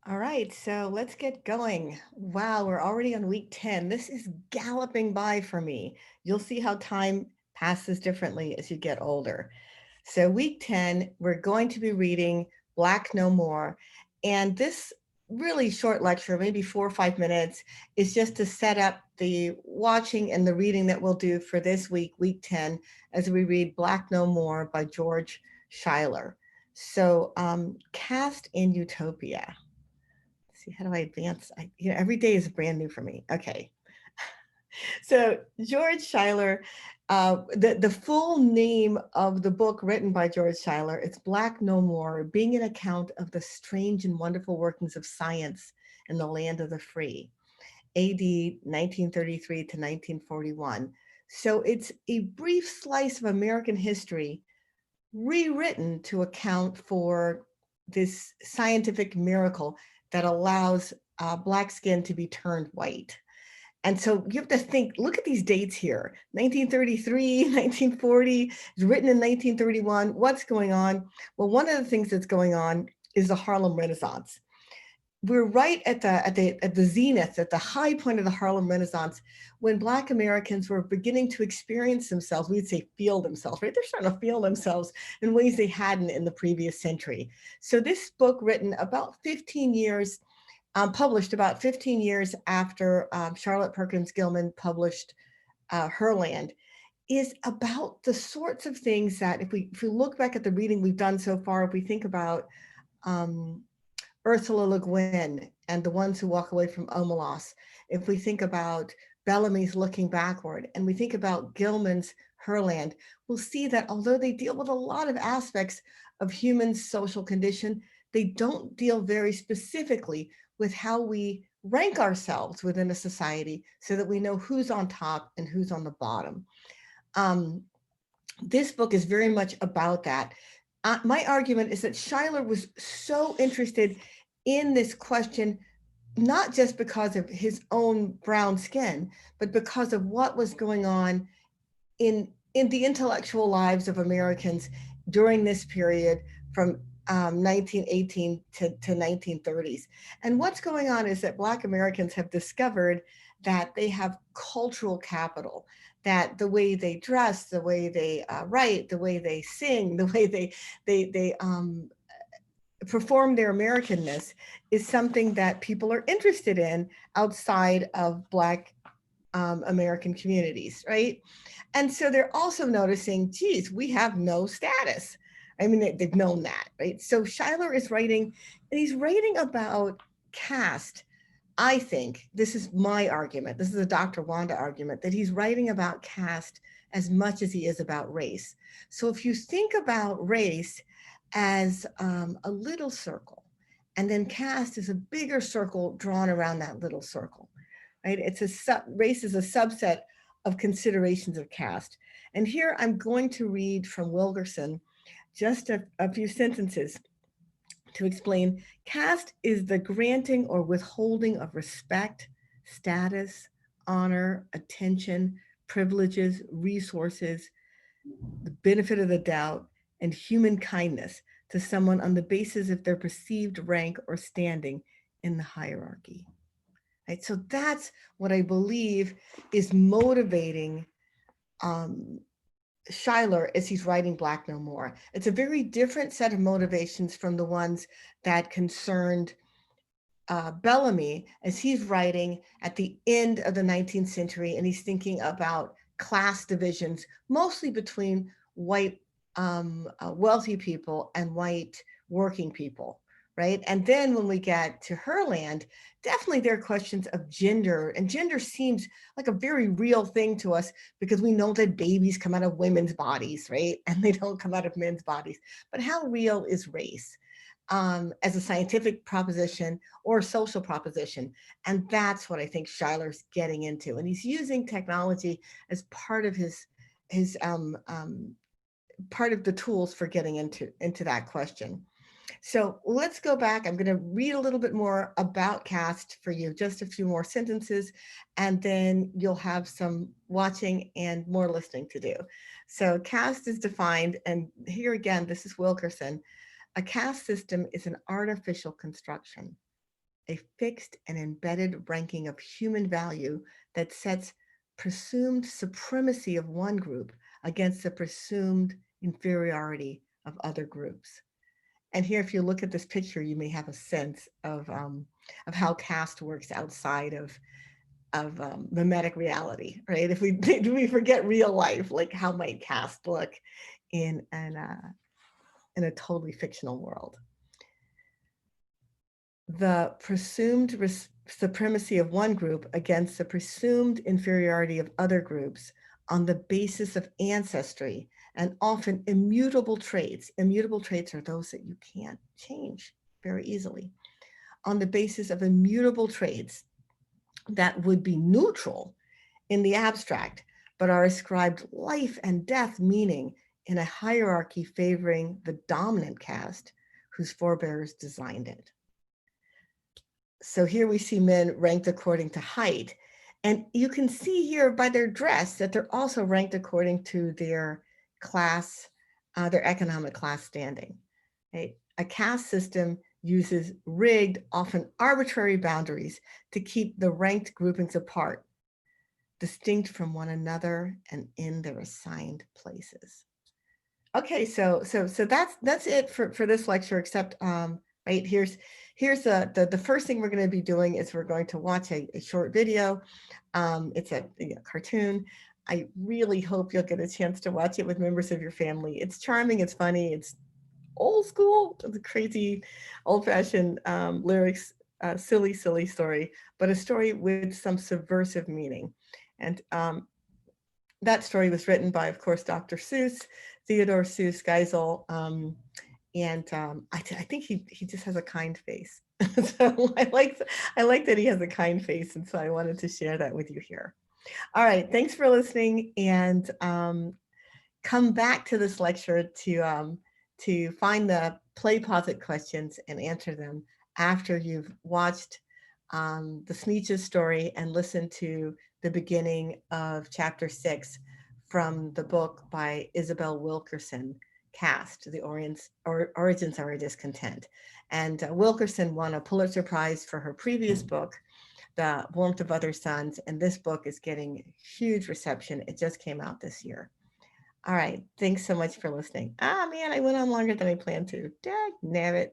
All right, so let's get going. Wow, we're already on week 10. This is galloping by for me. You'll see how time passes differently as you get older. So, week 10, we're going to be reading Black No More. And this really short lecture, maybe 4 or 5 minutes, is just to set up the watching and the reading that we'll do for this week, week 10, as we read Black No More by George Schuyler. So, Cast in Utopia. See, how do I advance? Every day is brand new for me. Okay. So George Schuyler, the full name of the book written by George Schuyler, it's Black No More, being an account of the strange and wonderful workings of science in the land of the free, AD 1933 to 1941. So it's a brief slice of American history rewritten to account for this scientific miracle that allows Black skin to be turned white. And so you have to think, look at these dates here 1933, 1940, it's written in 1931. What's going on? Well, one of the things that's going on is the Harlem Renaissance. We're right at the zenith, at the high point of the Harlem Renaissance, when Black Americans were beginning to experience themselves. We'd say feel themselves, right? They're starting to feel themselves in ways they hadn't in the previous century. So this book, written about 15 years, published about 15 years after Charlotte Perkins Gilman published Herland, is about the sorts of things that if we look back at the reading we've done so far, if we think about um, Ursula Le Guin and The Ones Who Walk Away from Omelas, if we think about Bellamy's Looking Backward, and we think about Gilman's Herland, we'll see that although they deal with a lot of aspects of human social condition, they don't deal very specifically with how we rank ourselves within a society so that we know who's on top and who's on the bottom. Um, this book is very much about that. My argument is that Schuyler was so interested in this question, not just because of his own brown skin, but because of what was going on in the intellectual lives of Americans during this period from 1918 to 1930s. And what's going on is that Black Americans have discovered that they have cultural capital, that the way they dress, the way they write, the way they sing, the way they perform their Americanness is something that people are interested in outside of Black American communities, right? And so they're also noticing, geez, we have no status. I mean, they've known that, right? So Schuyler is writing, and he's writing about caste. I think this is my argument. This is a Dr. Wanda argument that he's writing about caste as much as he is about race. So if you think about race as a little circle, and then caste is a bigger circle drawn around that little circle, right? Race is a subset of considerations of caste. And here I'm going to read from Wilkerson just a few sentences to explain. Caste is the granting or withholding of respect, status, honor, attention, privileges, resources, the benefit of the doubt, and human kindness to someone on the basis of their perceived rank or standing in the hierarchy. Right? So that's what I believe is motivating um, Schuyler as he's writing Black No More. It's a very different set of motivations from the ones that concerned Bellamy as he's writing at the end of the 19th century, and he's thinking about class divisions, mostly between white wealthy people and white working people, right? And then when we get to Herland, definitely there are questions of gender, and gender seems like a very real thing to us because we know that babies come out of women's bodies, right? And they don't come out of men's bodies. But how real is race? As a scientific proposition or a social proposition. And that's what I think Schuyler's getting into. And he's using technology as part of his part of the tools for getting into that question. So let's go back. I'm going to read a little bit more about caste for you, just a few more sentences, and then you'll have some watching and more listening to do. So caste is defined, and here again, this is Wilkerson. A caste system is an artificial construction. a fixed and embedded ranking of human value that sets presumed supremacy of one group against the presumed inferiority of other groups. And here, if you look at this picture, you may have a sense of how caste works outside of mimetic reality, right? If we forget real life, like how might caste look in in a totally fictional world? The presumed supremacy of one group against the presumed inferiority of other groups on the basis of ancestry and often immutable traits. Immutable traits are those that you can't change very easily. On the basis of immutable traits that would be neutral in the abstract, but are ascribed life and death meaning in a hierarchy favoring the dominant caste whose forebears designed it. So here we see men ranked according to height. And you can see here by their dress that they're also ranked according to their class, their economic class standing. Right? A caste system uses rigged, often arbitrary boundaries to keep the ranked groupings apart, distinct from one another and in their assigned places. Okay, so that's it for this lecture, except right here's the first thing we're going to be doing is we're going to watch a short video. It's a cartoon. I really hope you'll get a chance to watch it with members of your family. It's charming, it's funny, it's old school, it's a crazy old-fashioned lyrics, silly story, but a story with some subversive meaning. And that story was written by, of course, Dr. Seuss, Theodore Seuss Geisel, and I think he just has a kind face. So I like that he has a kind face, and so I wanted to share that with you here. All right, thanks for listening, and come back to this lecture to find the Playposit questions and answer them after you've watched the Sneetches story and listened to the beginning of chapter 6 from the book by Isabel Wilkerson, Caste, The Origins of Our Discontent. And Wilkerson won a Pulitzer Prize for her previous book, The Warmth of Other Suns, and this book is getting huge reception. It just came out this year. All right, thanks so much for listening. Ah, man, I went on longer than I planned to. Dag nabbit.